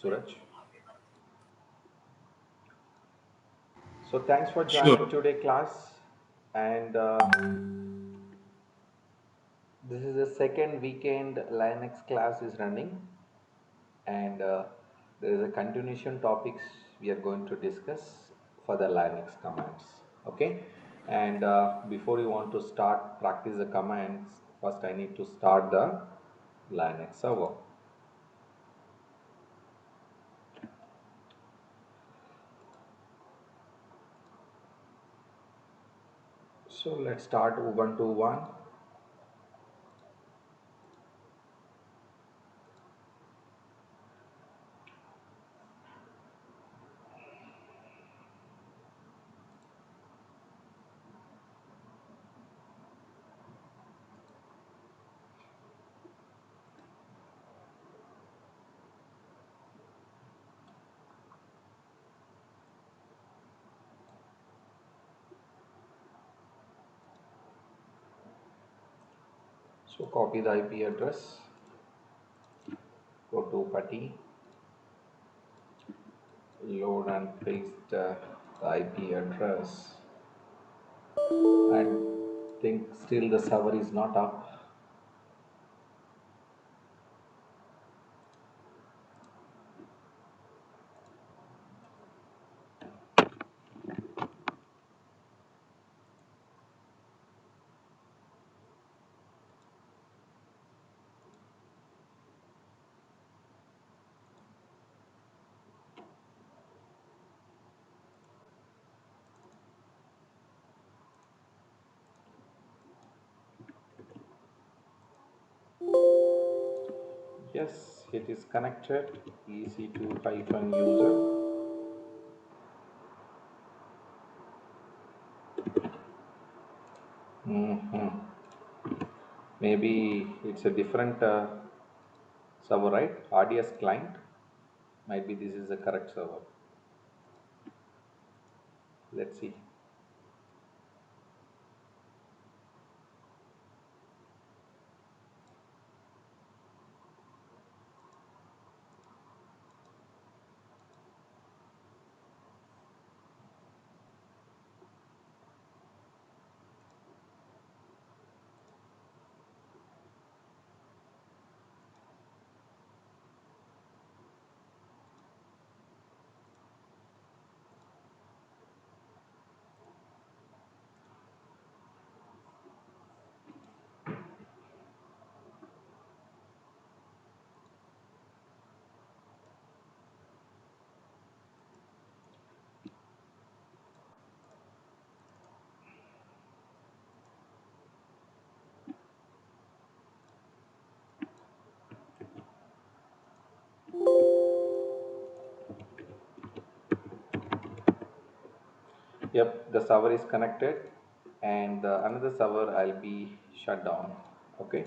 Suraj. So thanks for joining Sure. today class. And this is the second weekend Linux class is running, and there is a continuation topics we are going to discuss for the Linux commands. Okay, and before you want to start practice the commands, first I need to start the Linux server. So let's start Ubuntu one. So copy the IP address, go to PuTTY, load and paste the IP address. I think still the server is not up. Yes, it is connected. EC2 hyphen user. Mhm. Maybe it's a different server, right? RDS client. Might be this is the correct server. Let's see. Yep, the server is connected, and another server I'll be shut down. Okay.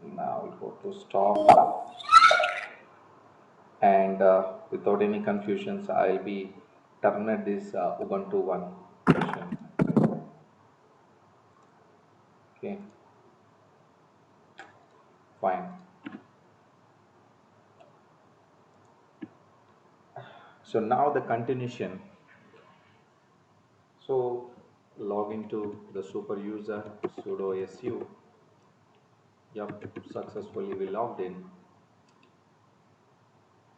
Now we'll go to stop, and without any confusions, I'll be terminate this Ubuntu one session. Okay, fine. So now the continuation. So log into the super user sudo su. Yep, successfully we logged in.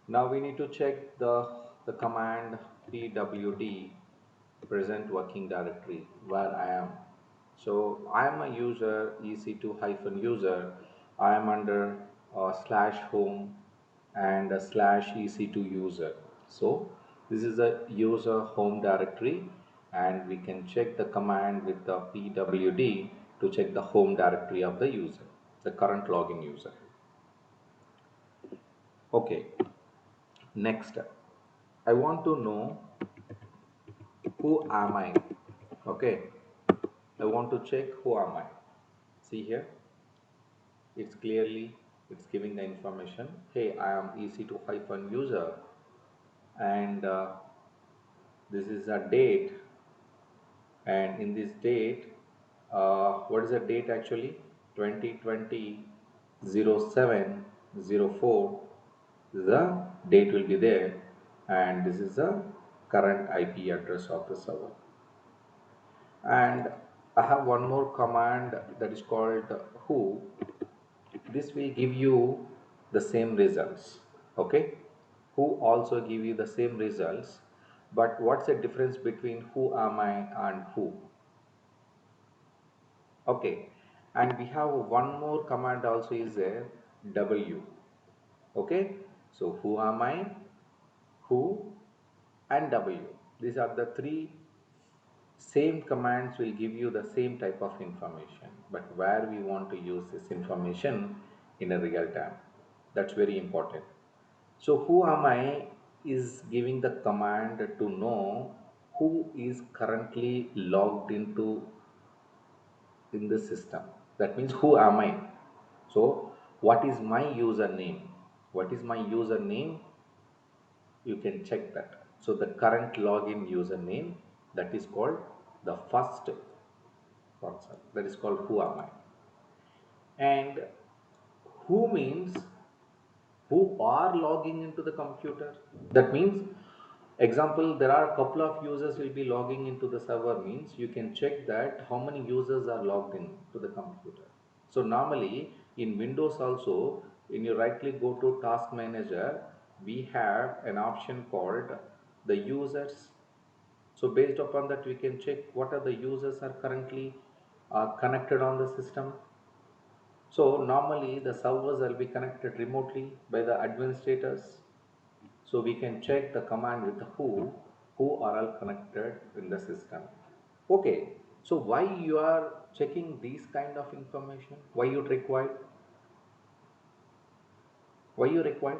Now we need to check the command pwd present working directory where I am. So I am a user EC2 hyphen user. I am under slash home and a slash EC2 user. So this is a user home directory, and we can check the command with the pwd to check the home directory of the user, the current login user. Okay, next I want to know who am I. Okay, I want to check who am I. See here, it's clearly it's giving the information. Hey, I am EC2 hyphen user, and this is a date. And in this date, what is the date actually? 2020 07 04 The date will be there, and this is the current IP address of the server. And I have one more command that is called who. This will give you the same results. Okay, who also give you the same results, but what's the difference between who am I and who? Okay, and we have one more command also is there, w. Okay, so who am I, who, and w. These are the three same commands will give you the same type of information, but where we want to use this information in a real time, that's very important. So who am I is giving the command to know who is currently logged into in the system. That means who am I? So what is my username? What is my username? You can check that. So the current login username, that is called the first concept. That is called who am I. And who means who are logging into the computer. That means, example, there are a couple of users will be logging into the server, means you can check that how many users are logged in to the computer. So normally in Windows also, when you right click go to task manager, we have an option called the users. So based upon that we can check what are the users are currently connected on the system. So normally the servers will be connected remotely by the administrators. So we can check the command with who are all connected in the system. Okay, so why you are checking these kind of information? Why you require? Why you require?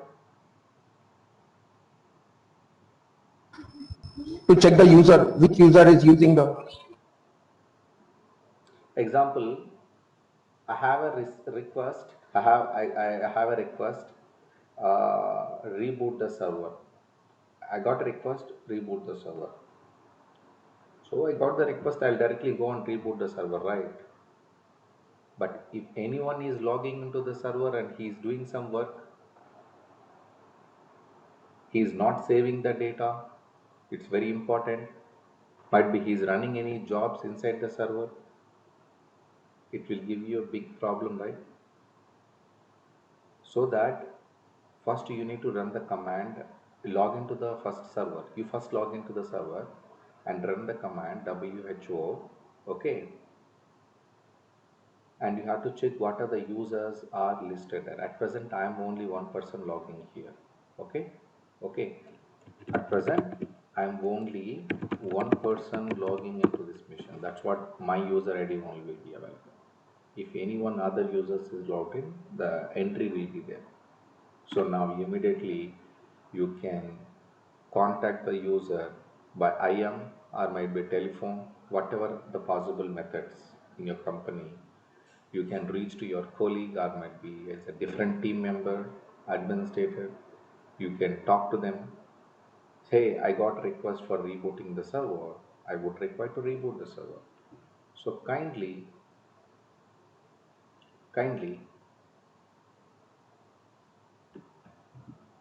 to check the user, which user is using the. Example, I have a request. I have a request. Reboot the server. I got a request. Reboot the server. So I got the request. I'll directly go and reboot the server, right? But if anyone is logging into the server and he is doing some work, he is not saving the data. It's very important. Might be he is running any jobs inside the server. It will give you a big problem, right? So that first you need to run the command, log into the first server. You first log into the server and run the command who. Okay, and you have to check what are the users are listed there. At present I am only one person logging here. Okay, okay, at present I am only one person logging into this mission. That's what my user ID only will be available. If anyone other users is logged in, the entry will be there. So now immediately you can contact the user by IM or might be telephone, whatever the possible methods in your company. You can reach to your colleague or might be as a different team member, administrator. You can talk to them. Hey, I got request for rebooting the server. I would require to reboot the server. So kindly,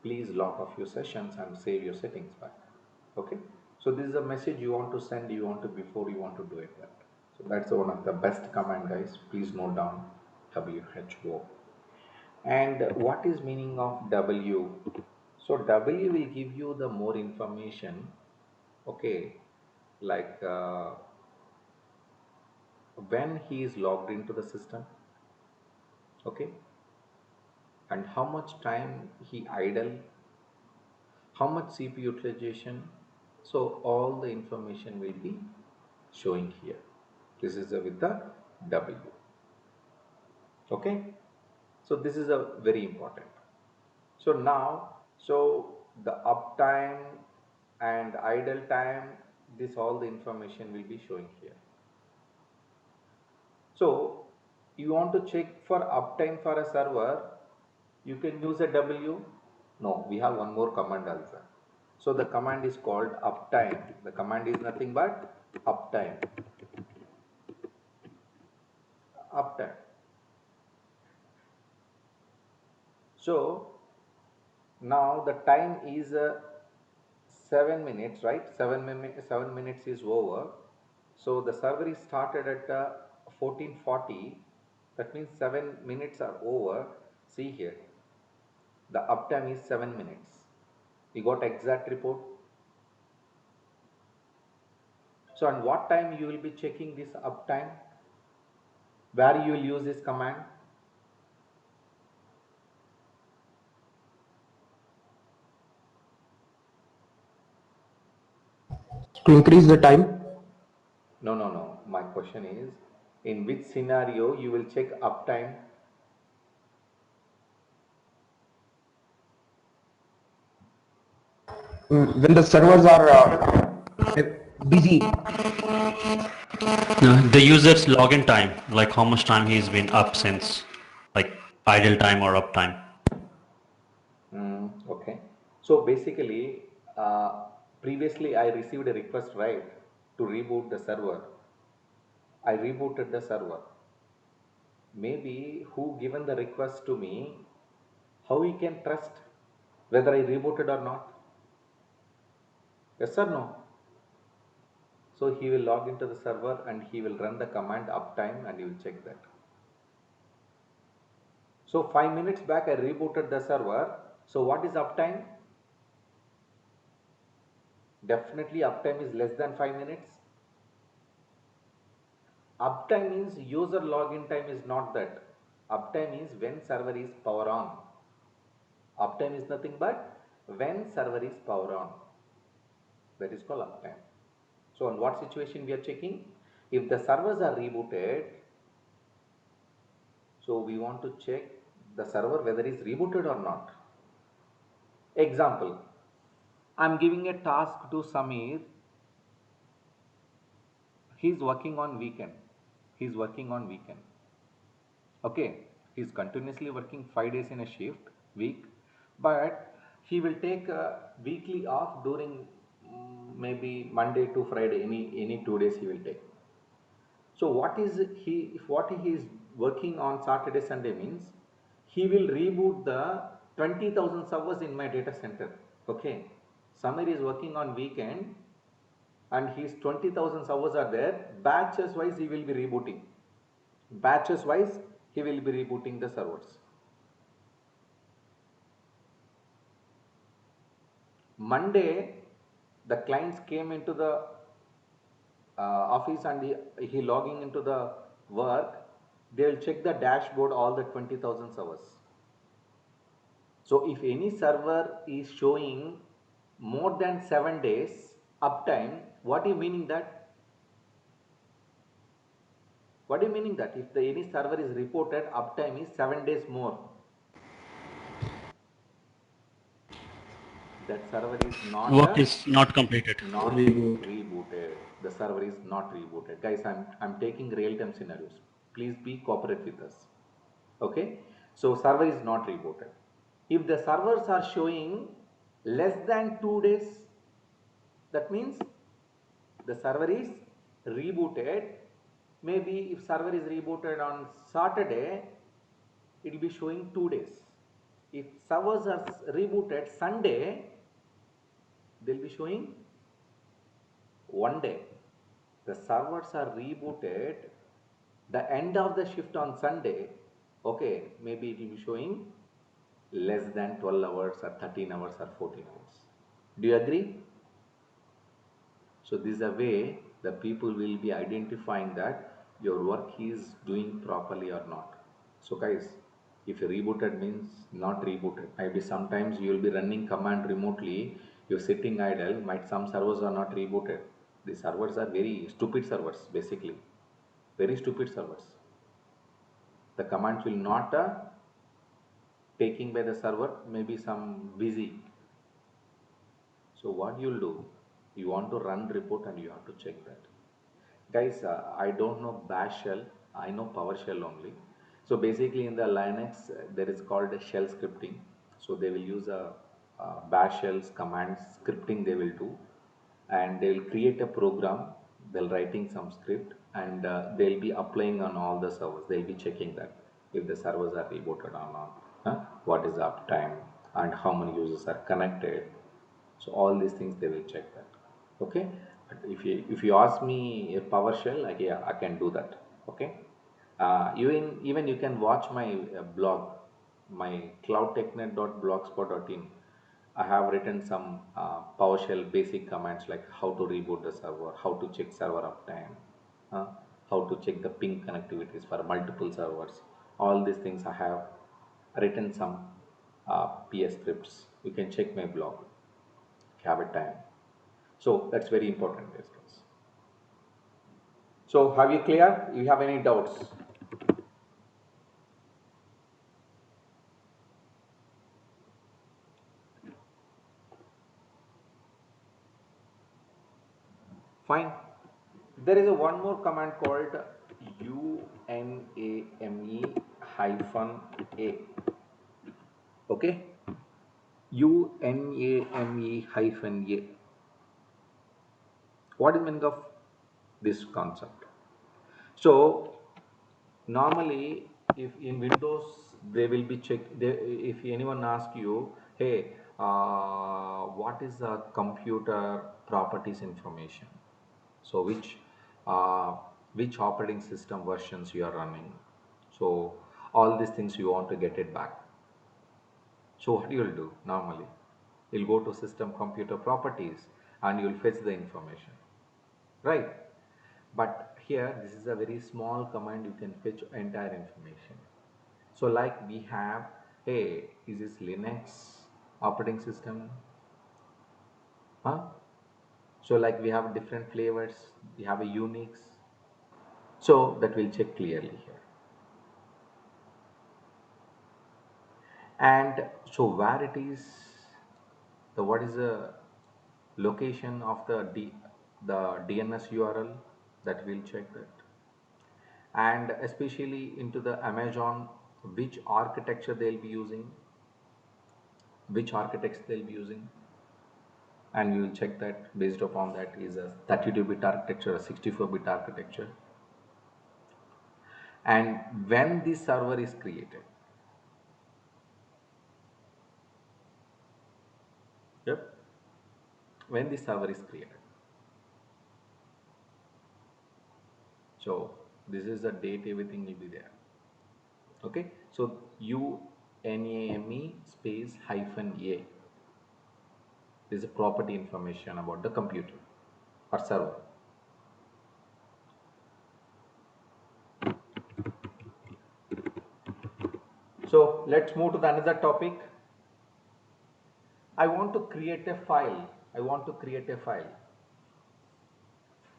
please log off your sessions and save your settings back. Okay. So this is a message you want to send. You want to before you want to do it that. So that's one of the best command, guys. Please note down WHO. And what is meaning of W? So W will give you the more information. Okay, like when he is logged into the system. Okay, and how much time he idle, how much CPU utilization. So all the information will be showing here. This is with the W. Okay, so this is a very important. So now, so the uptime and idle time, this all the information will be showing here. So you want to check for uptime for a server, you can use a W. No, we have one more command also. So the command is called uptime. The command is nothing but uptime. Uptime. So Now the time is 7 minutes, right? 7 minutes is over. So the server is started at 14:40. That means 7 minutes are over. See here, the uptime is 7 minutes. You got exact report. So, and what time you will be checking this uptime? Where you will use this command? To increase the time. No, no, no. My question is, in which scenario you will check uptime? When the servers are busy. The user's login time, like how much time he's been up since, like idle time or uptime. Okay. So basically, previously I received a request, right, to reboot the server. I rebooted the server. Maybe who given the request to me, how he can trust whether I rebooted or not? Yes or no? So he will log into the server and he will run the command uptime and he will check that. So 5 minutes back I rebooted the server. So what is uptime? Definitely uptime is less than 5 minutes. Uptime means user login time is not that. Uptime is when server is power on. Uptime is nothing but when server is power on. That is called uptime. So on what situation we are checking? If the servers are rebooted, so we want to check the server whether it is rebooted or not. Example, I am giving a task to Samir. He is working on weekend. He is working on weekend. Okay, he is continuously working 5 days in a shift week, but he will take a weekly off during maybe Monday to Friday. Any 2 days he will take. So what he is working on Saturday Sunday means he will reboot the 20,000 servers in my data center. Okay, Samir is working on weekend and his 20,000 servers are there. Batches wise he will be rebooting. Batches wise he will be rebooting the servers. Monday the clients came into the office and he logging into the work. They will check the dashboard all the 20,000 servers. So if any server is showing more than 7 days uptime, what do you meaning that? What do you meaning that if the any server is reported uptime is 7 days more, that server is not Work is not completed. not Reboot. rebooted. The server is not rebooted. Guys, I'm taking real time scenarios. Please be cooperate with us. Okay, so server is not rebooted. If the servers are showing less than 2 days, that means the server is rebooted. Maybe if server is rebooted on Saturday, it will be showing 2 days. If servers are rebooted Sunday, they will be showing 1 day. The servers are rebooted the end of the shift on Sunday. Okay, maybe it will be showing less than 12 hours or 13 hours or 14 hours. Do you agree? So this is a way the people will be identifying that your work is doing properly or not. So guys, if you rebooted means not rebooted, maybe sometimes you will be running command remotely, you're sitting idle, might some servers are not rebooted. The servers are very stupid servers basically, very stupid servers. The commands will not taking by the server, maybe some busy. So what you'll do, you want to run report and you have to check that. Guys, I don't know bash shell, I know PowerShell only. So basically in the Linux, there is called a shell scripting. So they will use a bash shells commands scripting they will do, and they will create a program, they'll writing some script, and they'll be applying on all the servers. They'll be checking that if the servers are rebooted or not. What is the uptime? and how many users are connected. So all these things they will check that. Okay, but if you ask me a PowerShell, like, yeah, I can do that. Okay, even you can watch my blog, my cloudtechnet.blogspot.in. I have written some PowerShell basic commands like how to reboot the server, how to check server uptime, uh, how to check the ping connectivities for multiple servers. All these things I have written some PS scripts. You can check my blog if you have a time. So that's very important these days. So have you clear? You have any doubts? Fine. There is a one more command called uname hyphen a. Okay, uname hyphen a. What is the meaning of this concept? So normally, if in Windows they will be check. If anyone asks you, hey, what is the computer properties information? So uh, which operating system versions you are running? So all these things you want to get it back. So what you'll do normally, you'll go to system computer properties and you'll fetch the information, right? But here this is a very small command, you can fetch entire information. So like we have, hey, is this Linux operating system? Huh? So like we have different flavors, we have a Unix. So that will check clearly here. And so where it is, the what is the location of the DNS URL, that will check that. And especially into the Amazon, which architecture they'll be using, which architects they'll be using, and we will check that. Based upon that, is a 32-bit architecture, a 64-bit architecture, and when the server is created. Yep, when the server is created. So this is the date, everything will be there. Okay, so uname space hyphen a is a property information about the computer or server. So let's move to the another topic. I want to create a file. I want to create a file.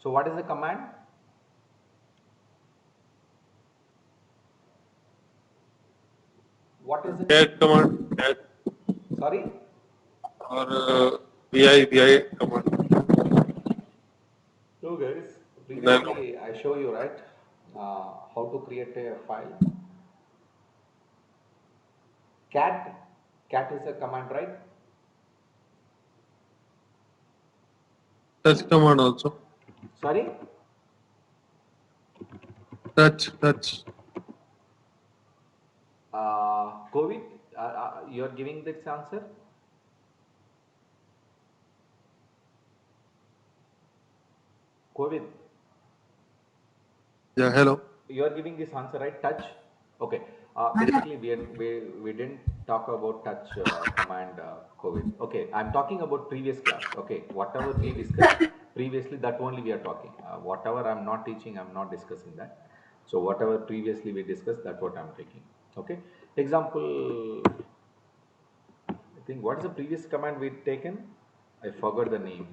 So what is the command? What is it? cat command, cat Sorry? or vi command. So guys, Nano. previously I show you, right, how to create a file. Cat, cat is a command, right? Touch command also. Sorry? Touch. COVID, you are giving this answer? COVID, Yeah, hello. you are giving this answer, right? Touch. Okay. Basically, we didn't talk about touch command COVID. Okay, I'm talking about previous class. Okay, whatever we discussed previously, that only we are talking. Whatever I'm not teaching, I'm not discussing that. So whatever previously we discussed, that's what I'm taking. Okay. Example, I think what is the previous command we'd taken? I forgot the name.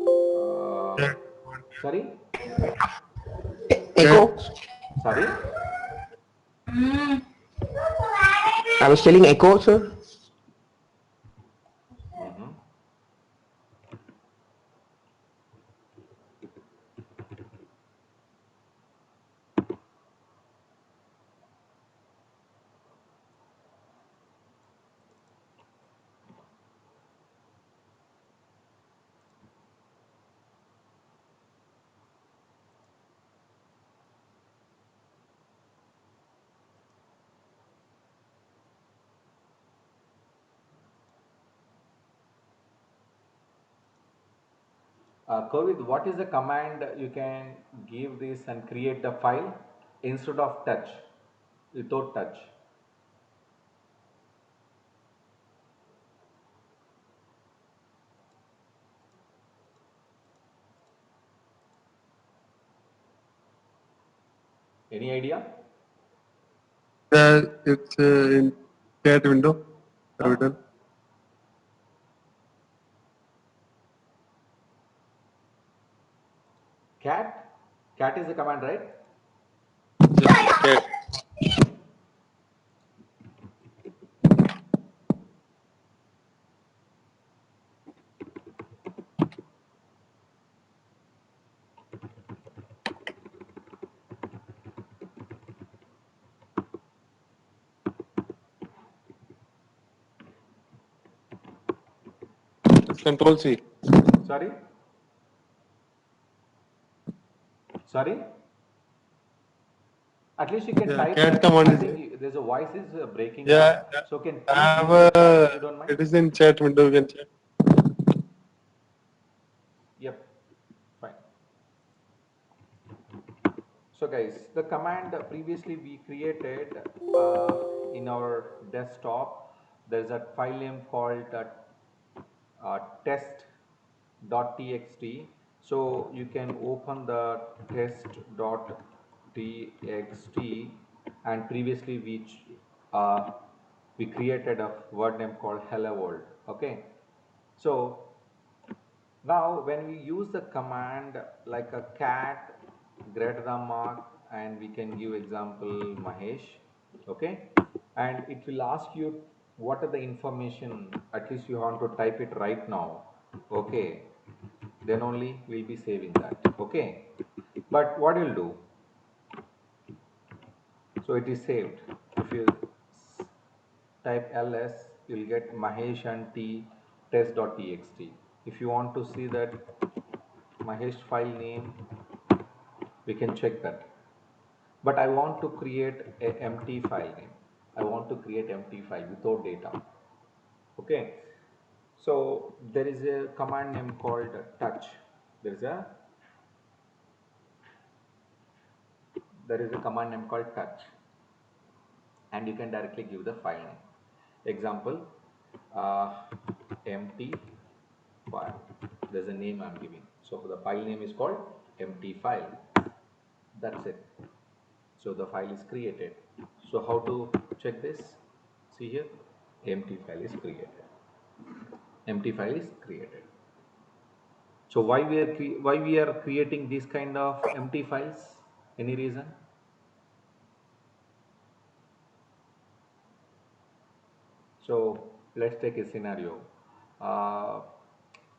Uh, Cat. sorry, Echo. Cat. sorry. I was telling echo, sir. Mhm. Kovid, what is the command you can give this and create the file instead of touch, without touch? Any idea? It's in cat window. Huh? Written. Cat? Cat is the command, right? Yeah, cat. It's control C. Sorry? Sorry? At least you can Yeah, type cat that. command I is think there's a voice is breaking yeah. up. So can I please have use the command if you don't mind? it is in chat window. You can check. Yep, fine. So guys, the command previously we created in our desktop, there's a file name called test.txt. So you can open the test.txt, and previously we created a word name called hello world. Okay, so now, when we use the command like a cat, greater than mark, and we can give example Mahesh, okay, and it will ask you what are the information. At least you want to type it right now, okay. Then only we'll be saving that, okay. But what you'll do? So it is saved. If you type ls, you'll get Mahesh and t test.txt. If you want to see that Mahesh file name, we can check that. But I want to create a empty file name. I want to create empty file without data. Okay, so there is a command name called touch. There is a there is a command name called touch, and you can directly give the file name. Example, uh, empty file. There's a name I'm giving, so the file name is called empty file. That's it. So the file is created. So how to check this? See here, empty file is created. Empty file is created. So why we are creating this kind of empty files? Any reason? So let's take a scenario. Uh,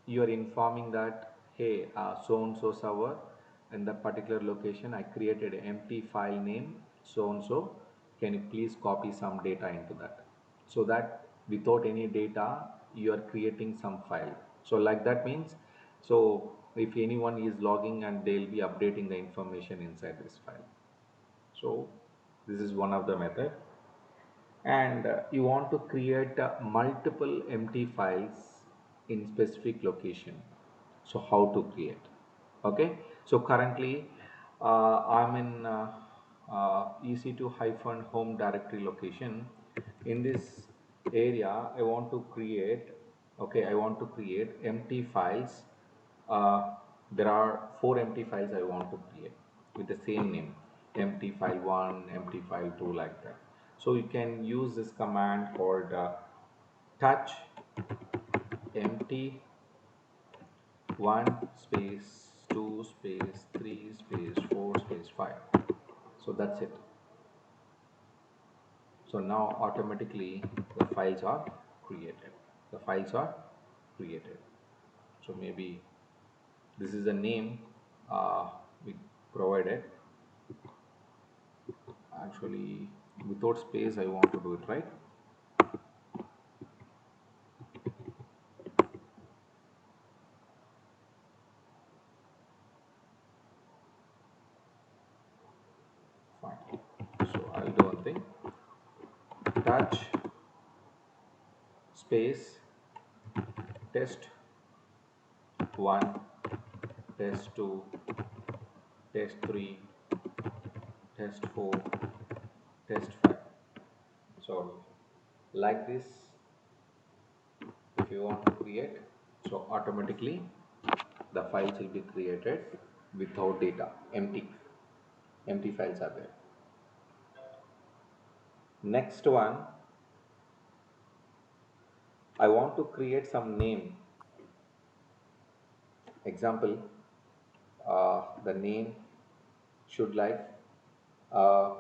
you are informing that, hey, so and so server in that particular location, I created an empty file name so and so. Can you please copy some data into that? So that without any data, you are creating some file. So like that means, so if anyone is logging and they'll be updating the information inside this file. So this is one of the method, and you want to create multiple empty files in specific location. So how to create? Okay, so currently I'm in ec2 hyphen home directory location. In this area I want to create, okay, I want to create empty files. uh, there are 4 empty files I want to create with the same name, empty file 1, empty file 2, like that. So you can use this command called touch empty 1 space 2 space 3 space 4 space 5. So that's it. So now automatically the files are created. The files are created. So maybe this is the name we provided. Actually, without space I want to do it, right? Fine. So I'll do one thing, touch space test 1 test 2, test 3, test 4, test 5. So like this, if you want to create, so automatically the files will be created without data, empty files are there. Next one, I want to create some name. Example, the name should like uh,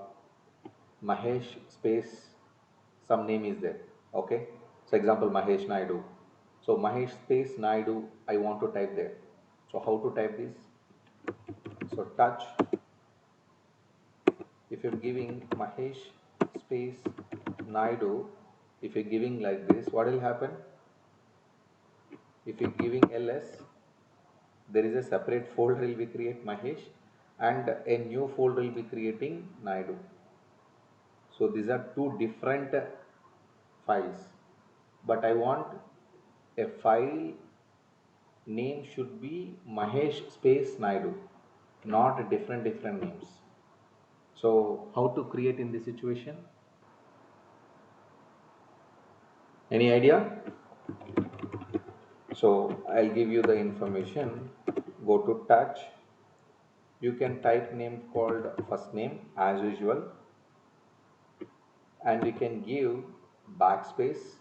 Mahesh space some name is there. Okay, so example Mahesh Naidu. So Mahesh space Naidu I want to type there. So how to type this? So touch, if you're giving Mahesh space Naidu, if you're giving like this, what will happen? If you're giving ls, there is a separate folder will be create Mahesh, and a new folder will be creating Naidu. So these are two different files, but I want a file name should be Mahesh space Naidu, not different names. So how to create in this situation? Any idea? So I'll give you the information. Go to touch, you can type name called first name as usual, and you can give backspace,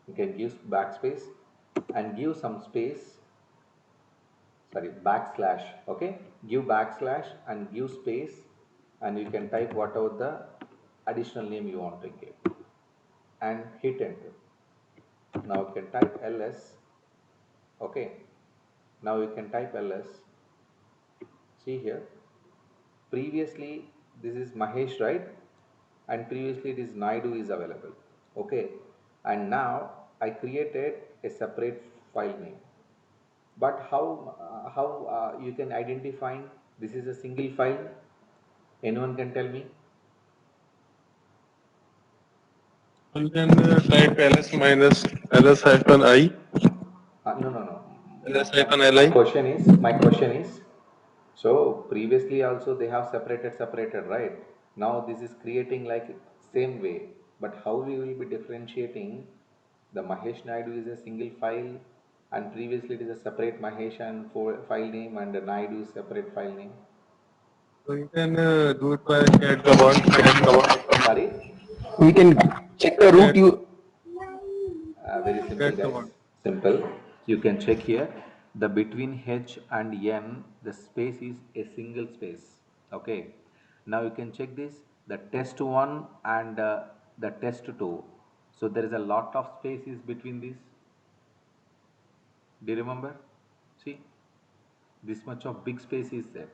you can give backspace and give some space, sorry, backslash. Okay, give backslash and give space, and you can type whatever the additional name you want to give and hit enter. Now you can type ls. Okay, now you can type ls. See here, previously this is Mahesh, right? And previously it is Naidu is available. Okay, and now I created a separate file name. But how you can identify this is a single file? Anyone can tell me? You can type ls minus ls hyphen I, No. ls hyphen My li. question is, so previously also they have separated, right? Now this is creating like same way, but how we will be differentiating the Mahesh Naidu is a single file, and previously it is a separate Mahesh and file name, and the Naidu is separate file name. So you can do it by cat command, Sorry, We can check the root cat, you. very simple, cat guys. command. Simple. You can check here. The between H and N, the space is a single space. Okay. Now you can check this. The test one and the test two. So there is a lot of spaces between these. Do you remember? See, this much of big space is there.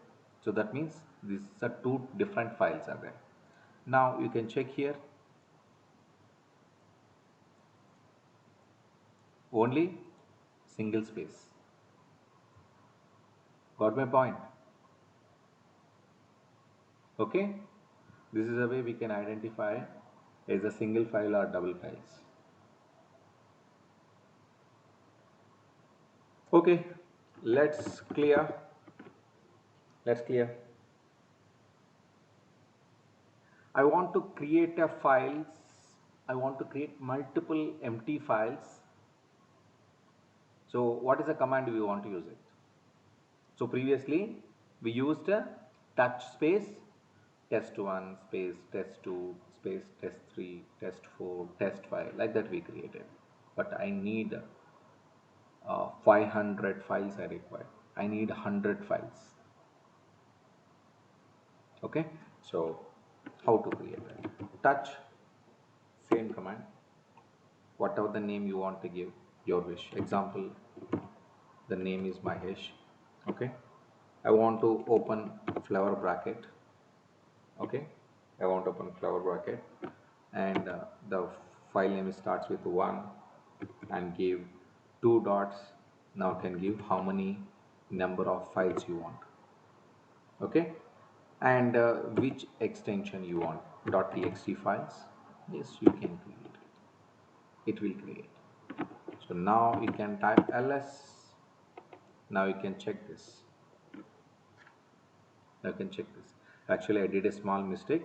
So that means these are two different files are there. Now you can check here. Only single space. Got my point? Okay, this is a way we can identify as a single file or double files. Okay, let's clear. Let's clear. I want to create a files. I want to create multiple empty files. So what is the command we want to use it? So previously we used a touch space test1 space test2 space test3 test4 test5, like that we created. But I need 500 files I require. I need 100 files. Okay, so how to create that? Touch, same command, whatever the name you want to give, your wish. Example, the name is Mahesh. Okay, I want to open flower bracket. Okay, I want to open flower bracket, and the file name starts with 1 and give 2 dots. Now can give how many number of files you want. Okay, and which extension you want, .txt files. Yes, you can create it will create. So now you can type ls. Now you can check this. I can check this. Actually, I did a small mistake.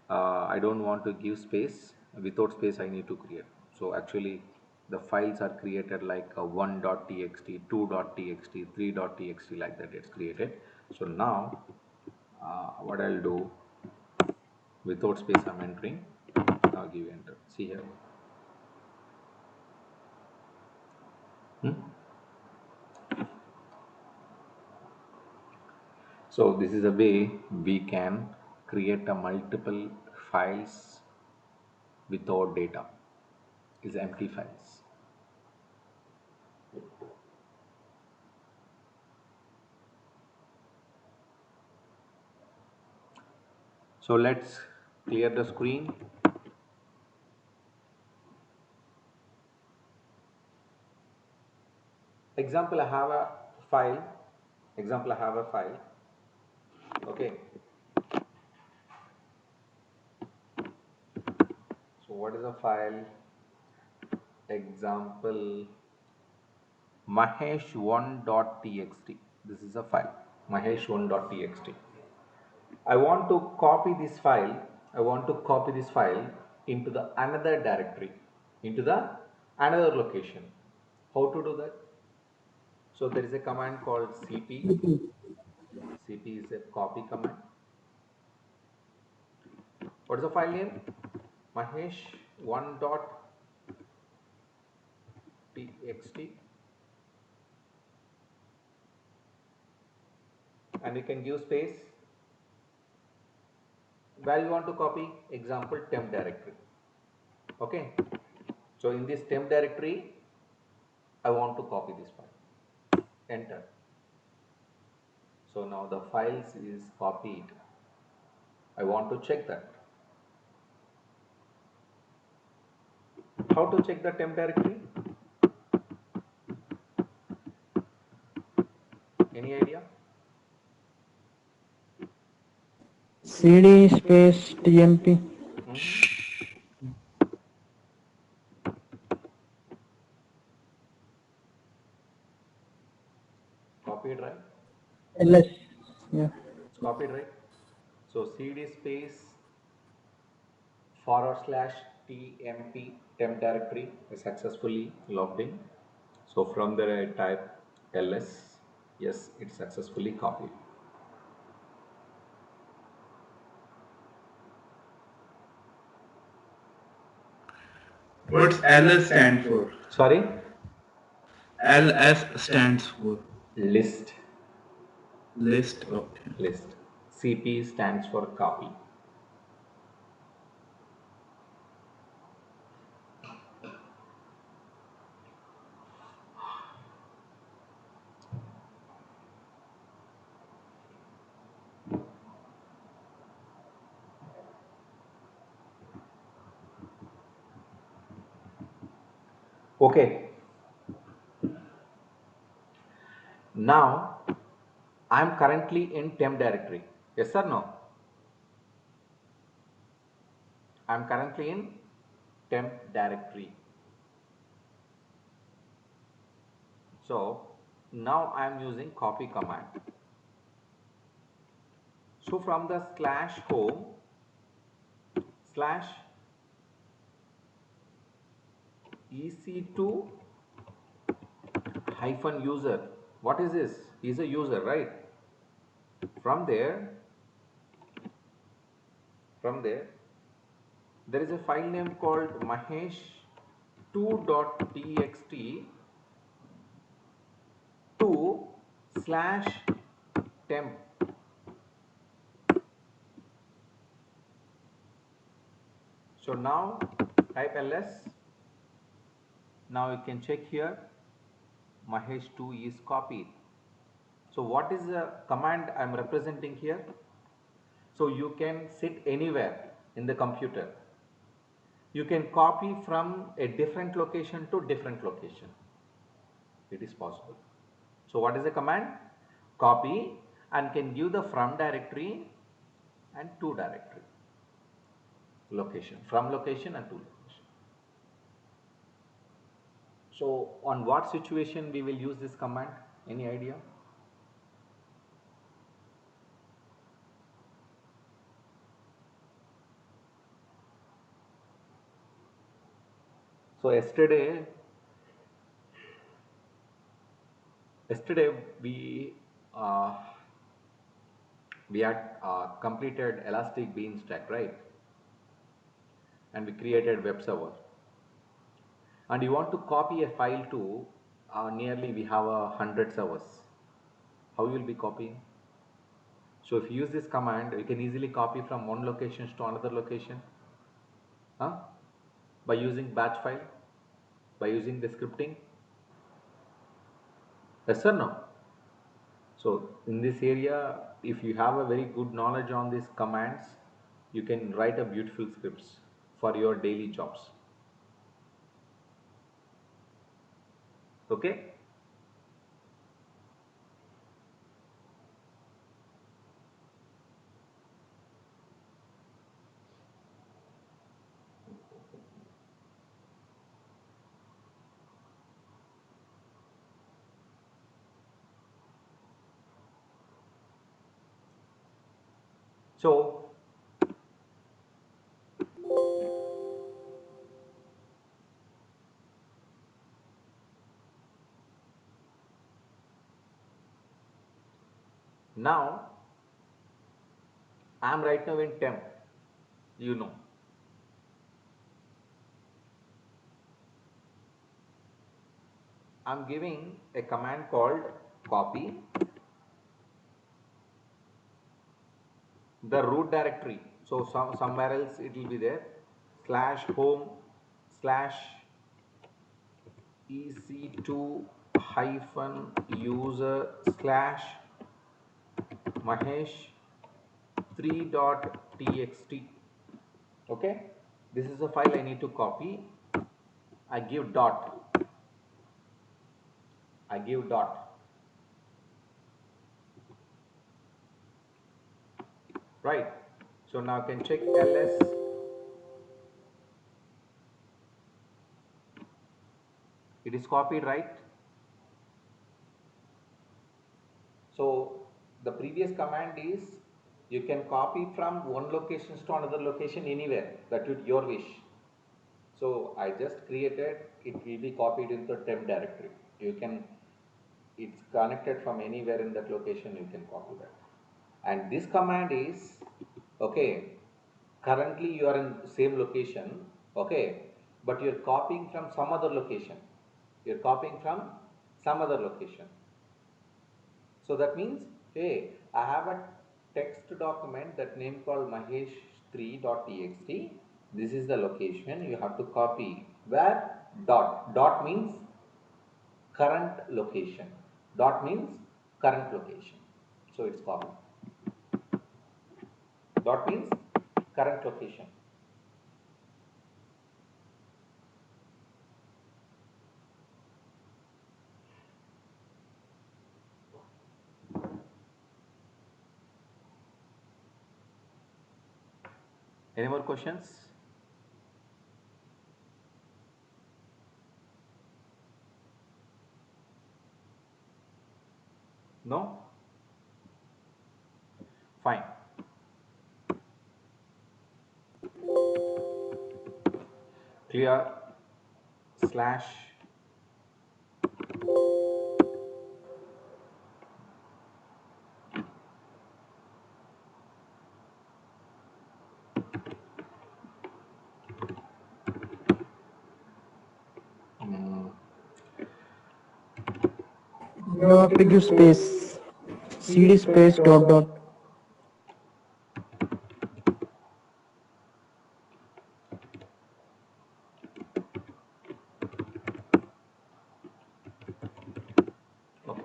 I don't want to give space. Without space, I need to create. So actually, the files are created like a 1.txt, 2.txt, 3.txt, like that it's created. So now, what I'll do, without space I'm entering. Now give enter. See here. Hmm? So this is a way we can create a multiple files without data. Is empty files. So let's clear the screen. Example, I have a file. Example, I have a file. Okay. So what is a file? Example, mahesh1.txt. This is a file, mahesh1.txt. I want to copy this file. I want to copy this file into the another directory, into the another location. How to do that? So there is a command called cp. Cp is a copy command. What is the file name? Mahesh1.txt, and you can give space where you want to copy. Example, temp directory. Okay. So in this temp directory, I want to copy this file. Enter. So now the files is copied. I want to check that. How to check the temp directory? Any idea? CD space TMP. Copied, right? LS. Yeah. It's copied, right? So cd space /tmp temp directory is successfully logged in. So from there I type ls. Yes, it's successfully copied. What's LS stand for? Sorry? LS stands for List. list. Okay. List. CP stands for copy. Okay. Now I'm currently in temp directory. Yes or no? I'm currently in temp directory. So now I'm using copy command. So from the /home slash ec2 hyphen user. What is this? He's a user, right? From there, there is a file name called mahesh2.txt to /temp. So now type ls. Now you can check here, Mahesh2 is copied. So what is the command I'm representing here? So you can sit anywhere in the computer. You can copy from a different location to different location. It is possible. So what is the command? Copy, and can give the from directory and to directory. Location, from location and to location. So on what situation we will use this command? Any idea? So yesterday uh, we had completed Elastic Beanstalk, right? And we created web server. And you want to copy a file to nearly we have 100 servers. How you will be copying? So if you use this command, you can easily copy from one location to another location, huh? By using batch file, by using the scripting. Yes or no? So in this area, if you have a very good knowledge on these commands, you can write a beautiful scripts for your daily jobs. Okay? So now I'm right now in temp, you know. I'm giving a command called copy the root directory. So somewhere else it will be there, slash home slash ec2 hyphen user slash Mahesh 3.txt. Okay, this is a file I need to copy. I give dot, I give dot, right? So now I can check ls. It is copied, right? So the previous command is you can copy from one location to another location anywhere that would your wish. So I just created, it will be copied into temp directory. You can, it's connected from anywhere in that location, you can copy that. And this command is, okay, currently you are in same location, okay, but you're copying from some other location. You're copying from some other location. So that means, hey, I have a text document that name called mahesh3.txt. This is the location you have to copy. Where? Dot. Dot means current location. Dot means current location. So it's copied. Dot means current location. Any more questions? No? Fine. Clear slash You have to give space. CD space dot dot. okay.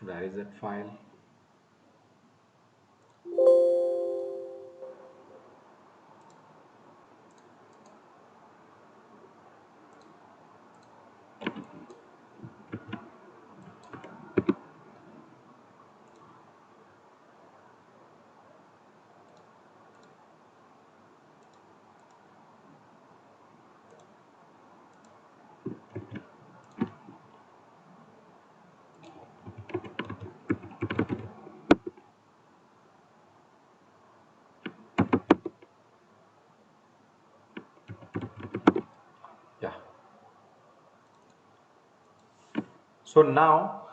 Where is that file? So now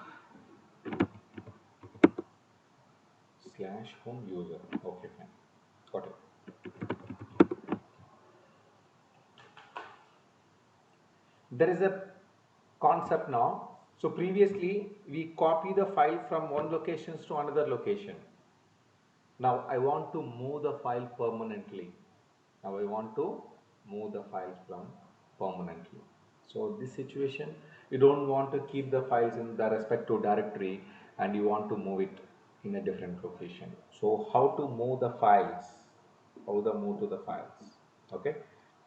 slash home user. Okay, fine. Got it. There is a concept now. So previously we copy the file from one location to another location. Now I want to move the file permanently. Now I want to move the files from permanently. So this situation, you don't want to keep the files in the respective directory and you want to move it in a different location. So how to move the files? How to move to the files? Okay,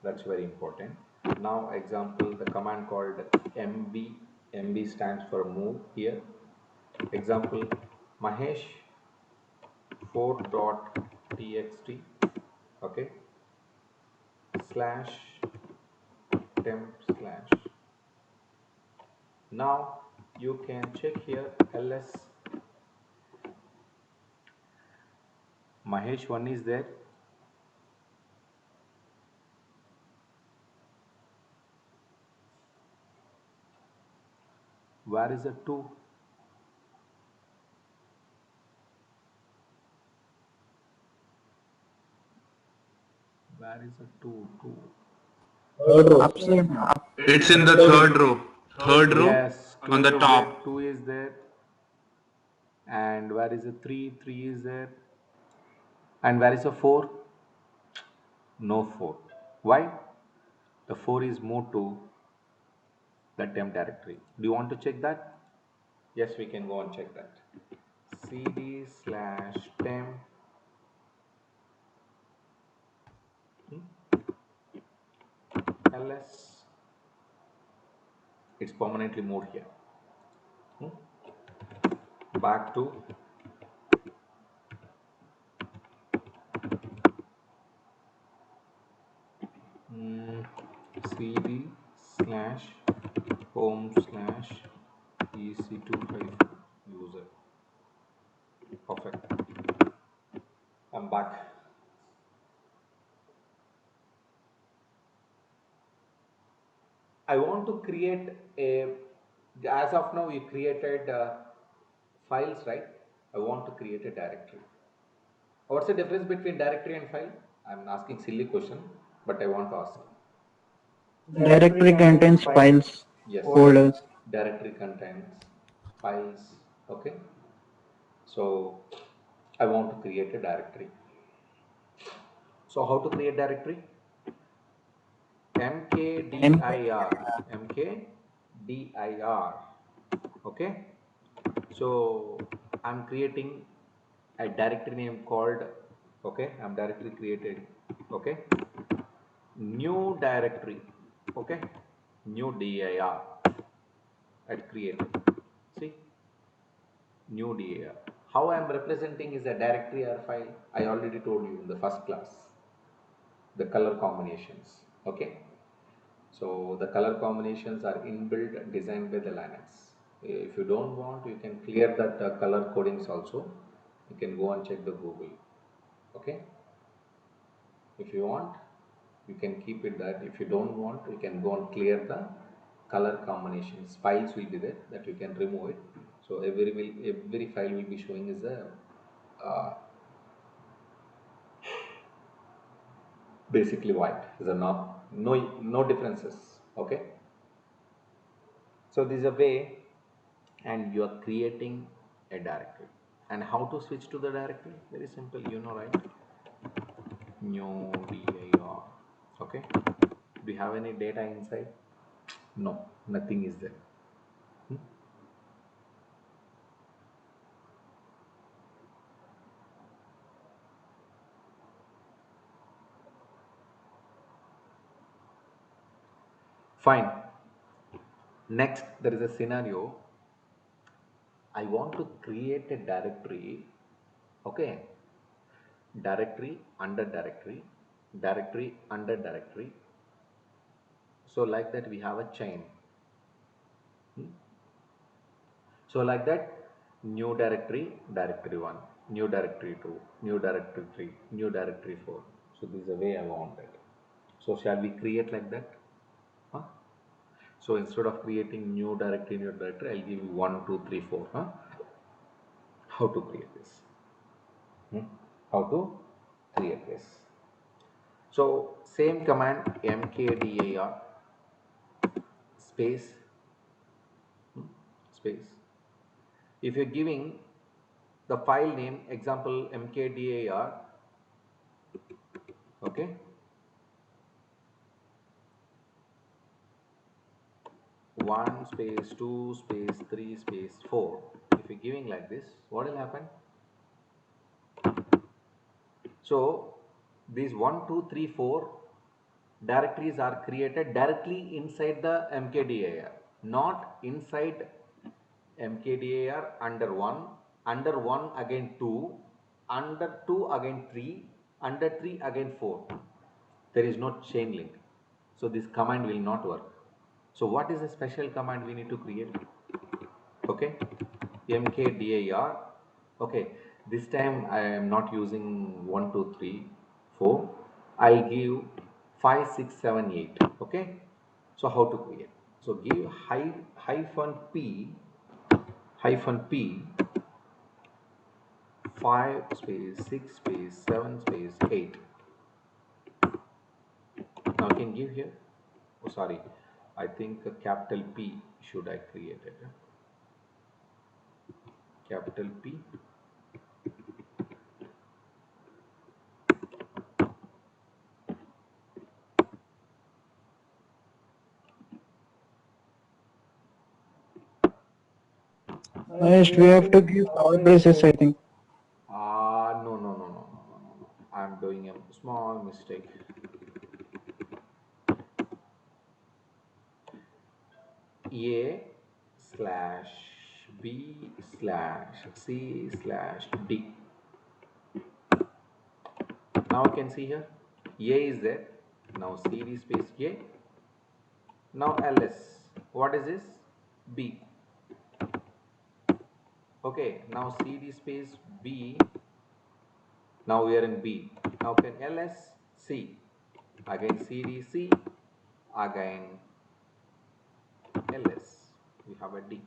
that's very important. Now example, the command called mb stands for move here. Example, Mahesh 4.txt, okay, slash temp slash. Now you can check here ls Mahesh 1 is there. Where is the 2? Where is the 2? 2. Third row. Upside up. It's in the third row. Third row Yes, 2 on the is there. top. 2 is there. And where is the 3? 3 is there. And where is the 4? No 4. Why? The 4 is moved to the temp directory. Do you want to check that? Yes, we can go and check that. cd slash temp ls. It's permanently moved here. Back to cd slash home slash ec2 hyphen user. Perfect. I'm back. I want to create a, as of now we created files, right? I want to create a directory. What's the difference between directory and file? I'm asking silly question, but I want to ask. Directory contains files, Yes, folders. directory contains files. Okay, so I want to create a directory. So how to create directory? mkdir, mkdir. Okay, so I'm creating a directory name called, okay, I'm directory created, okay, new directory, okay, new dir at created. See, new dir. How I am representing is a directory or file. I already told you in the first class the color combinations. Okay, so the color combinations are inbuilt designed by the Linux. If you don't want, you can clear that color codings also. You can go and check the Google. Okay, if you want, you can keep it that. If you don't want, you can go and clear the color combinations. Files will be there that you can remove it. So every file will be showing is a uh, basically white. Is a no differences. Okay. So this is a way, and you are creating a directory. And how to switch to the directory? Very simple, you know, right? New dir. Okay. Do you have any data inside? No, nothing is there. Fine. Next, there is a scenario. I want to create a directory. Okay. Directory under directory, directory under directory. So like that we have a chain. So like that, new directory, directory 1, new directory 2, new directory 3, new directory 4. So this is the way I want it. So shall we create like that? Huh? So instead of creating new directory in your directory, I'll give you 1, 2, 3, 4. Huh? How to create this? How to create this? So same command mkdir space space. If you're giving the file name example mkdir, okay, 1 space 2 space 3 space 4. If you're giving like this, what will happen? So these 1, 2, 3, 4 directories are created directly inside the mkdir, not inside mkdir under 1, under 1 again 2, under 2 again 3, under 3 again 4. There is no chain link. So this command will not work. So what is the special command we need to create? Okay, mkdir. Okay, this time I am not using 1, 2, 3, 4. I'll give 5, 6, 7, 8. Okay, so how to create? So give hyphen p 5 space 6 space 7 space 8. Now I can give here. Oh, sorry, I think a capital P should I create it? Capital P. Next, we have to give addresses, I think. No, no, no, no, no, no, no. I'm doing a small mistake. A slash B slash C slash D. Now you can see here, A is there. Now CD space A. Now ls. What is this? B. Okay. Now CD space B. Now we are in B. Now can ls C. Again CD C. Again ls. We have a D.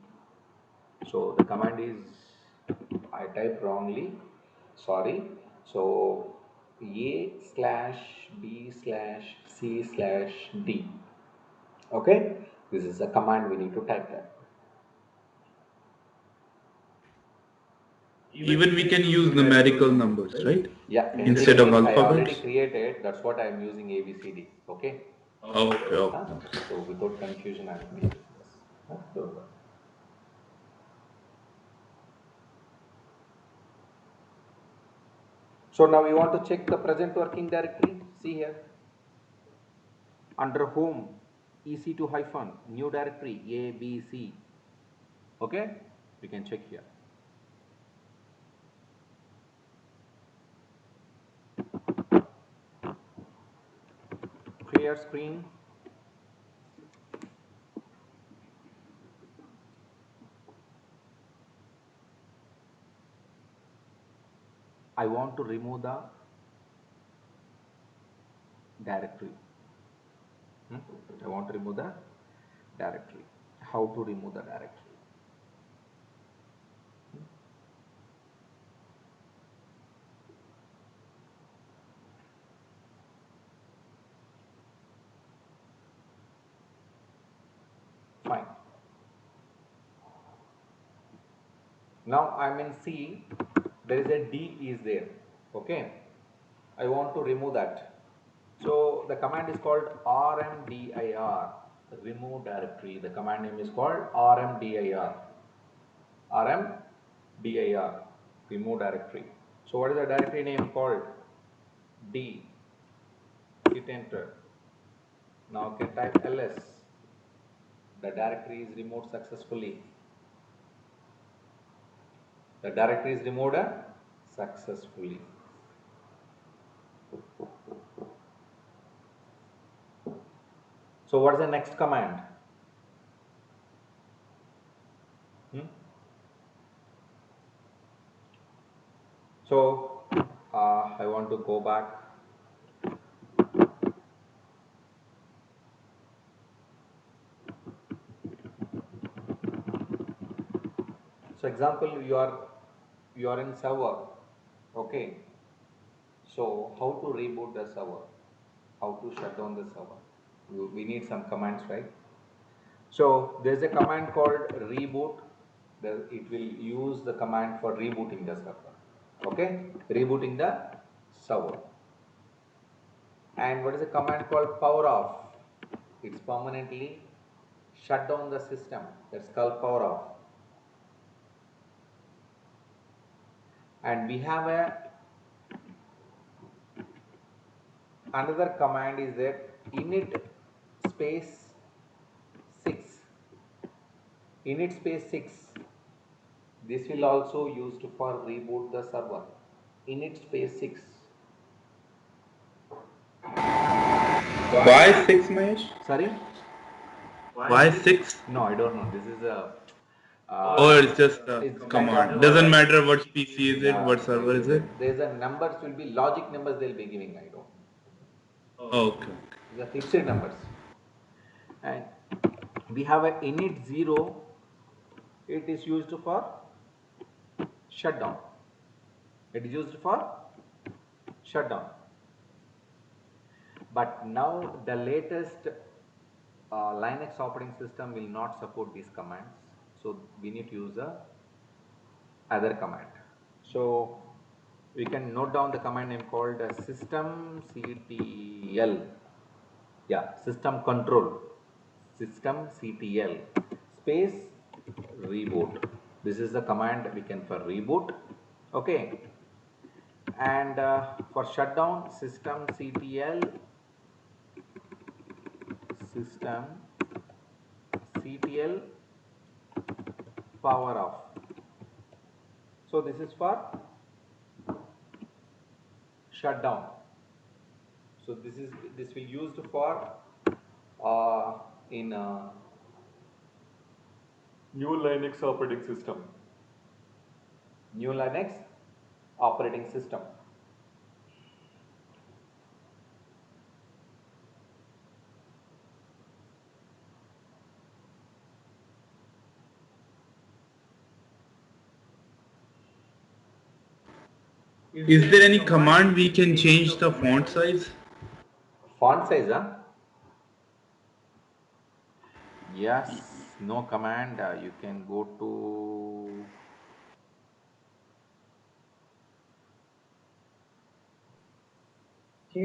So the command is, I typed wrongly. Sorry. So A slash B slash C slash D. Okay. This is a command we need to type that. Even we can use numerical numbers, right? Yeah, Instead of I already alphabets. created. That's what I am using ABCD. Okay. Okay. Huh? Okay. So without confusion, I am creating this. Huh? Don't worry. So now we want to check the present working directory. See here. Under home, EC2 hyphen new directory ABC. Okay. We can check here. Clear screen. I want to remove the directory. I want to remove the directory. How to remove the directory? Fine. Now I'm in C. There is a D is there. Okay. I want to remove that. So the command is called rmdir, remove directory. The command name is called rmdir, rmdir, remove directory. So what is the directory name called? D. Hit enter. Now you can type ls. The directory is removed successfully. The directory is removed successfully. So what is the next command? So I want to go back. So example, you are in server, okay. So how to reboot the server? How to shut down the server? We need some commands, right? So there's a command called reboot. It will use the command for rebooting the server. Okay, rebooting the server. And what is a command called power off? It's permanently shut down the system. That's called power off. And we have a another command is that init space 6. Init space 6. This will also used for reboot the server. Init space 6. Why 6, Mahesh? Sorry? Why 6? No, I don't know. This is a Or it's just a it's kind command. of Doesn't matter what PC is it, yeah. what server is it? There's a numbers will be logic numbers they'll be giving. I don't. Okay. These are fixed numbers. And we have a init 0. It is used for shutdown. It is used for shutdown. But now the latest Linux operating system will not support these commands. So we need to use a other command. So we can note down the command name called systemctl. Yeah, system control. Systemctl space reboot. This is the command we can for reboot. Okay. And for shutdown, systemctl power off. So this is for shutdown. So this will used for in new Linux operating system. New Linux operating system. Is there any command we can change the font size? Font size, huh? Yes, no command. You can go to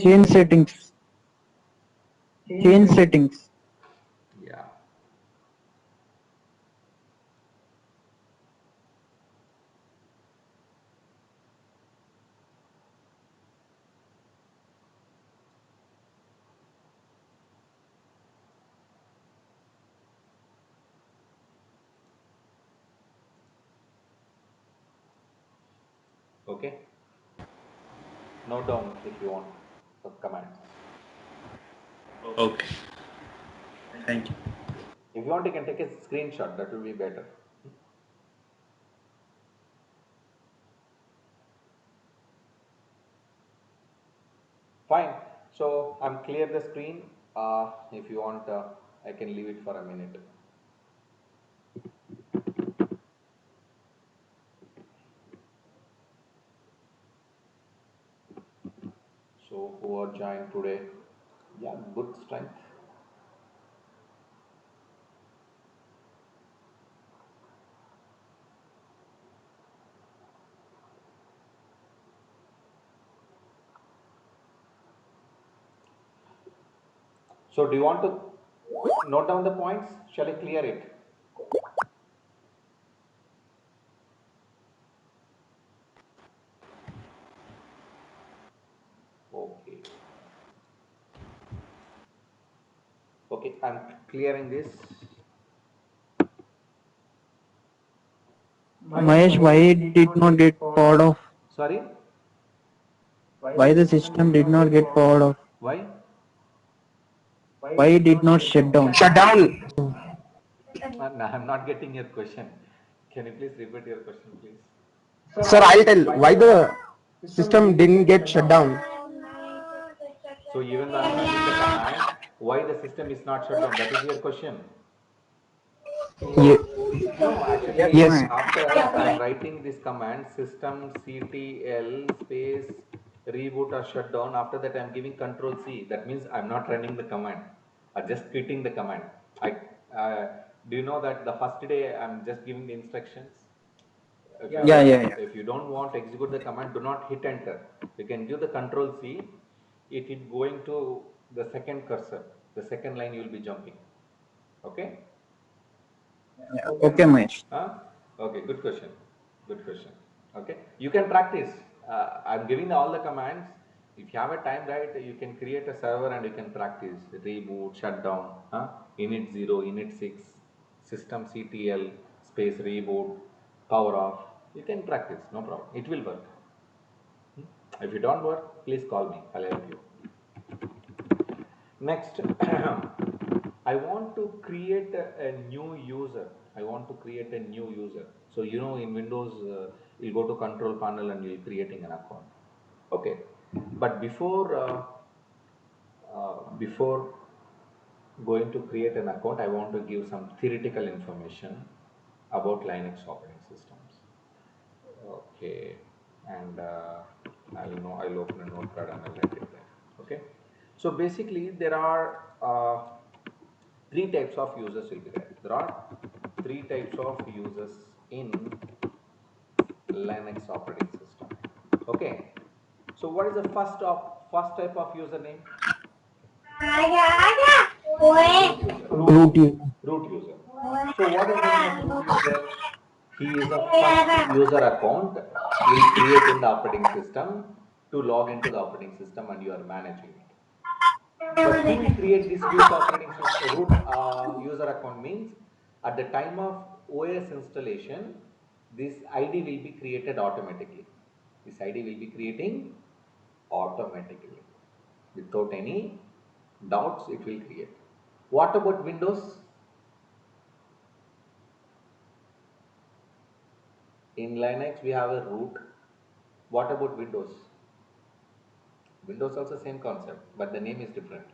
Change settings. Change settings. yeah. Okay. Note down if you want the commands. Okay. Thank you. If you want, you can take a screenshot. That will be better. Fine. So I'm clear the screen. If you want, I can leave it for a minute. So who are joined today? Yeah, good strength. So do you want to note down the points? Shall I clear it? Okay. Okay, I'm clearing this. Mahesh, why it did not get powered off? Sorry? Why the system did not get powered off? Why? Why it did not shut down? No, I'm not getting your question. Can you please repeat your question, please? Sir, I'll tell why the system didn't get shut down. So even though I'm running the command, why the system is not shut down? That is your question. Ye- No, actually, yes. after I'm writing this command systemctl space reboot or shutdown, after that I'm giving control C. That means I'm not running the command. I'm just quitting the command. I do you know that the first day I'm just giving the instructions? Yeah, yeah, yeah. If you don't want to execute the command, do not hit enter. You can give the control C. It is going to the second cursor, the second line you will be jumping. Okay. Yeah. Okay, Mahesh. Huh? Okay, good question. Good question. Okay, you can practice. I'm giving all the commands. If you have a time, right, you can create a server and you can practice reboot, shutdown, init 0, init 6, systemctl space reboot, power off. You can practice, no problem. It will work. If you don't work, please call me. I'll help you. Next, I want to create a new user. I want to create a new user. So, you know, in Windows, you'll go to control panel and you're creating an account. Okay. But before going to create an account, I want to give some theoretical information about Linux operating systems. Okay. And I'll open a notepad and I'll write it there. Okay. So basically, there are three types of users will be there. There are three types of users in Linux operating system. Okay. So what is the first type of username? Root user. Root you. Root user. So what is the meaning of root user? He is a first user account will create in the operating system to log into the operating system and you are managing it. But who will create this root operating system, root user account means at the time of OS installation, this ID will be created automatically. This ID will be creating automatically. Without any doubts, it will create. What about Windows? In Linux, we have a root. What about Windows? Windows also same concept, but the name is different.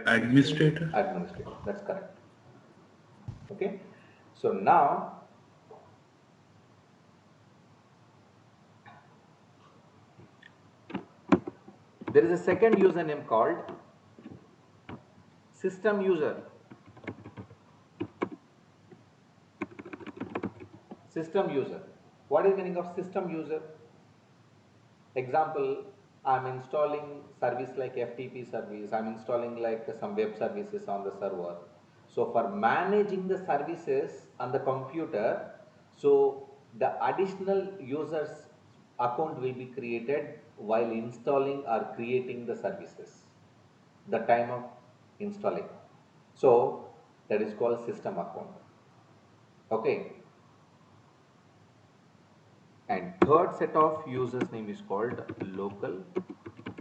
Administrator. Administrator. That's correct. Okay. So now there is a second username called system user. System user. What is the meaning of system user? Example, I'm installing service like FTP service. I'm installing like some web services on the server. So for managing the services on the computer, so the additional users account will be created while installing or creating the services. The time of installing. So that is called system account. Okay. And third set of users name is called local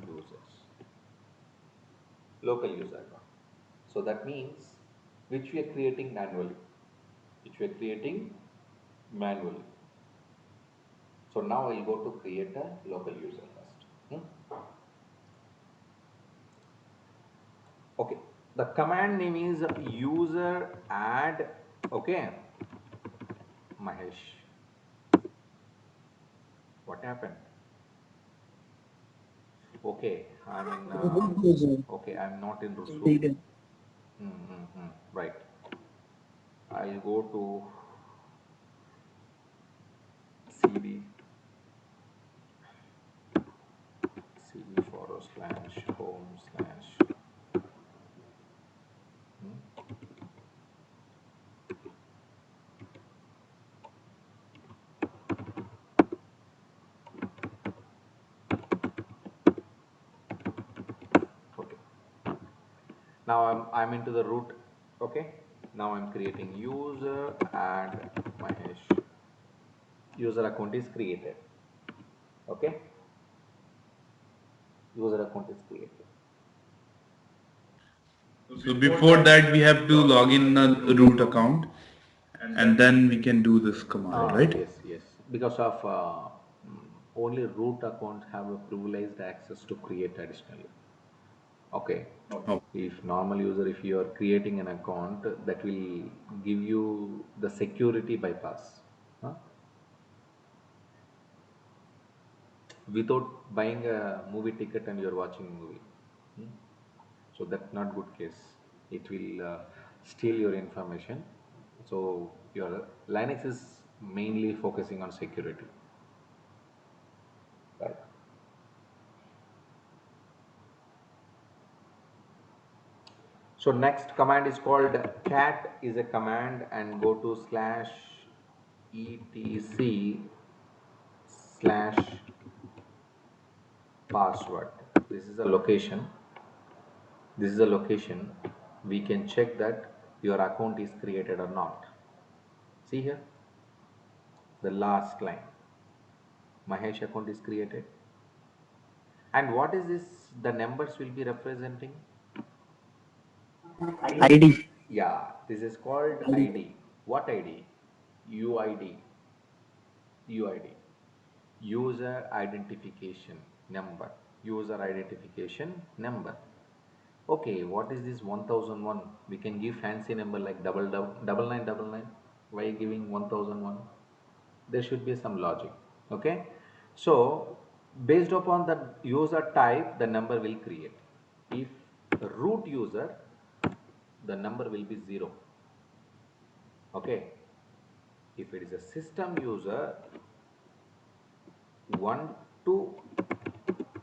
users. Local user account. So that means which we are creating manually. Which we are creating manually. So now I'll go to create a local user first. Okay. The command name is user add. Okay. Mahesh. What happened? Okay, I'm in. Okay, I'm not in Rusu. Right. I'll go to cd cd/home/. Okay. Now I'm into the root. Okay. Now I'm creating user add Mahesh. User account is created. Okay. User account is created. So before that, we have to log in a root account, and then we can do this command, right? Yes, yes. Because of only root accounts have a privileged access to create additionally. Okay. Oh, If normal user, if you are creating an account, that will give you the security bypass. Huh? Without buying a movie ticket and you're watching movie. Hmm? So that's not good case. It will steal your information. So your Linux is mainly focusing on security, right? So next command is called cat is a command, and go to slash etc slash password. This is a location. This is a location. We can check that your account is created or not. See here, the last line. Mahesh account is created. And what is this? The numbers will be representing. ID. Yeah, this is called ID. What ID? UID. UID. User identification number. User identification number. Okay, what is this 1001? We can give fancy number like double nine double nine. Why giving 1001? There should be some logic. Okay, so based upon the user type, the number will create. If root user, the number will be 0. Okay, if it is a system user, 1 to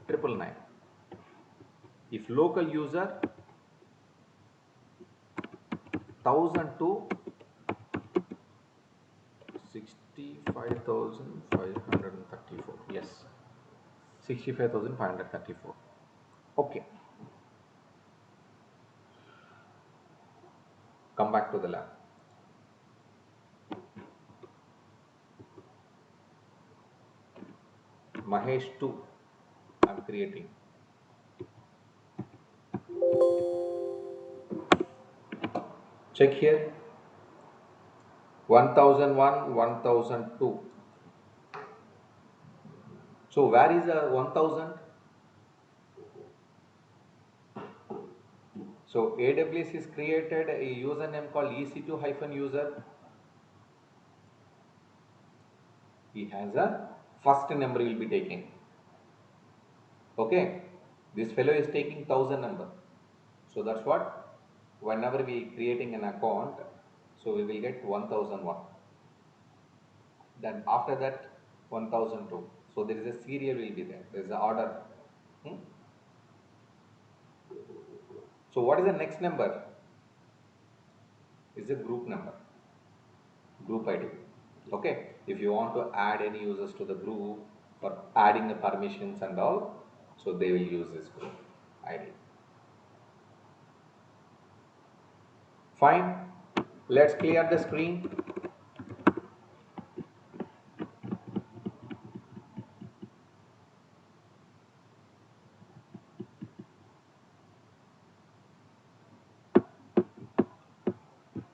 999. If local user, 1000 to 65,534. Yes, 65,534. Okay, come back to the lab. Mahesh 2, I'm creating. Check here, 1001, 1002. So where is 1000? So AWS is created a username called EC2-user. He has a first number will be taking. Okay, this fellow is taking 1000 number. So that's what, whenever we creating an account, so we will get 1001. Then after that 1002. So there is a serial will be there. There is an order. Hmm? So what is the next number? Is a group number, group ID. Okay, if you want to add any users to the group for adding the permissions and all, so they will use this group ID. Fine. Let's clear the screen.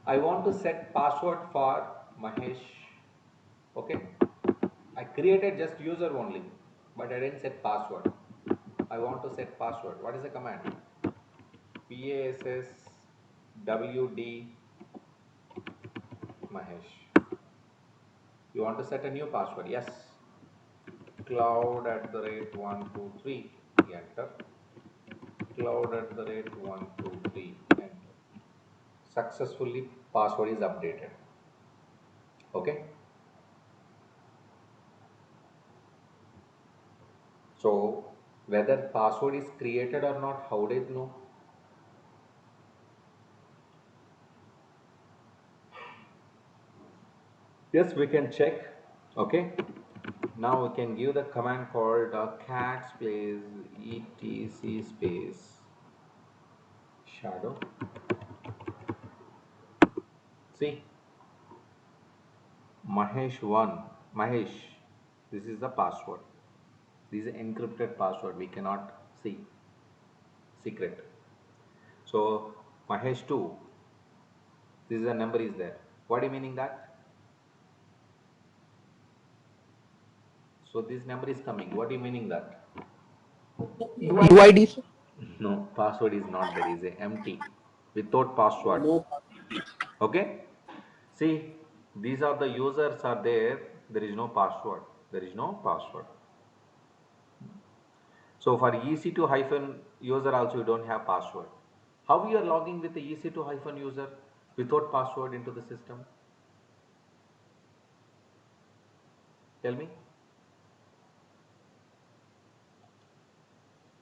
I want to set password for Mahesh. Okay, I created just user only, but I didn't set password. I want to set password. What is the command? PASSWD Mahesh. You want to set a new password? Yes. Cloud@123. Enter. Cloud@123. Enter. Successfully password is updated. Okay. So whether password is created or not, how did know? Yes, we can check. Okay. Now we can give the command called cat space etc space shadow. See, Mahesh 1. Mahesh, this is the password. This is encrypted password. We cannot see. Secret. So Mahesh 2. This is a number is there. What do you meaning that? So this number is coming. What do you meaning that? UID. No, password is not there. Is a empty without password. Okay. See, these are the users are there. There is no password. There is no password. So for EC2 hyphen user also you don't have password. How you are logging with the EC2 hyphen user without password into the system? Tell me.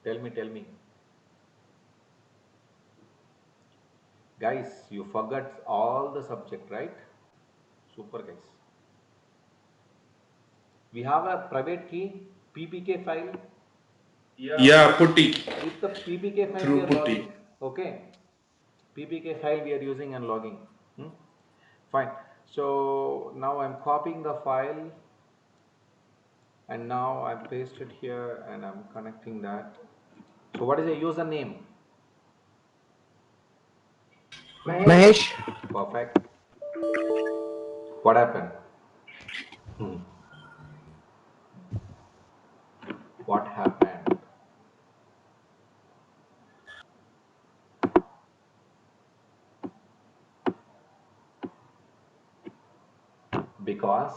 Tell me. Tell me. Guys, you forgot all the subject, right? Super guys. We have a private key PPK file. Yeah, putty. With the PPK file we Through are putty. logging. Okay. PPK file we are using and logging. Fine. So now I'm copying the file and now I paste it here and I'm connecting that. So what is the username? Mahesh, Perfect. What happened? Hmm. What happened? Because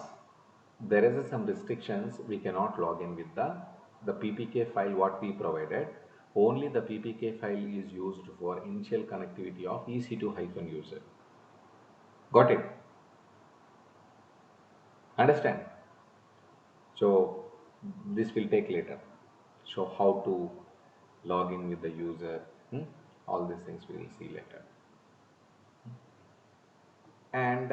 there is some restrictions, we cannot log in with the PPK file what we provided. Only the PPK file is used for initial connectivity of EC2 hyphen user. Got it? Understand? So this will take later. So how to log in with the user, all these things we will see later. And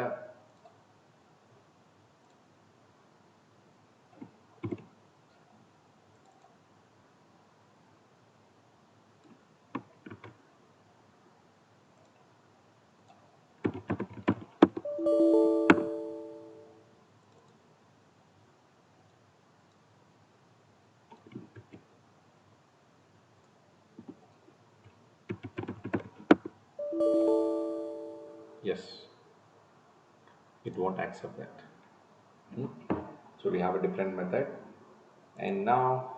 yes, it won't accept that. So we have a different method. And now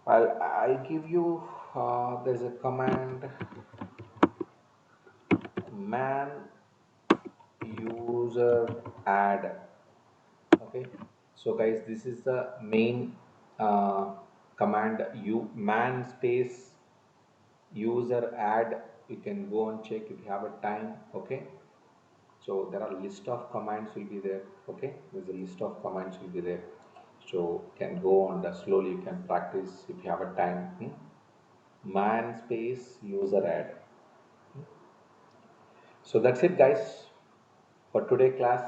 I give you there's a command man user add. Okay, so guys, this is the main command. You man space user add. You can go and check if you have a time. Okay, so there are list of commands will be there. Okay, there's a list of commands will be there, so you can go on the slowly, you can practice if you have a time. Man space user add. So that's it guys for today class.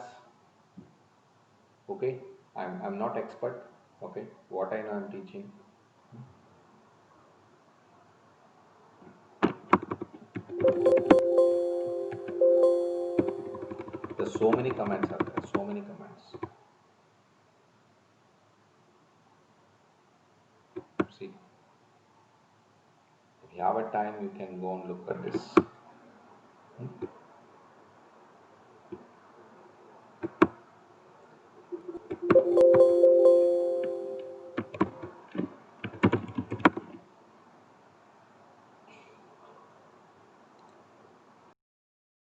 Okay, I'm not expert. Okay, what I know I'm teaching. There's so many commands are there, so many commands. See, if you have a time, you can go and look at this.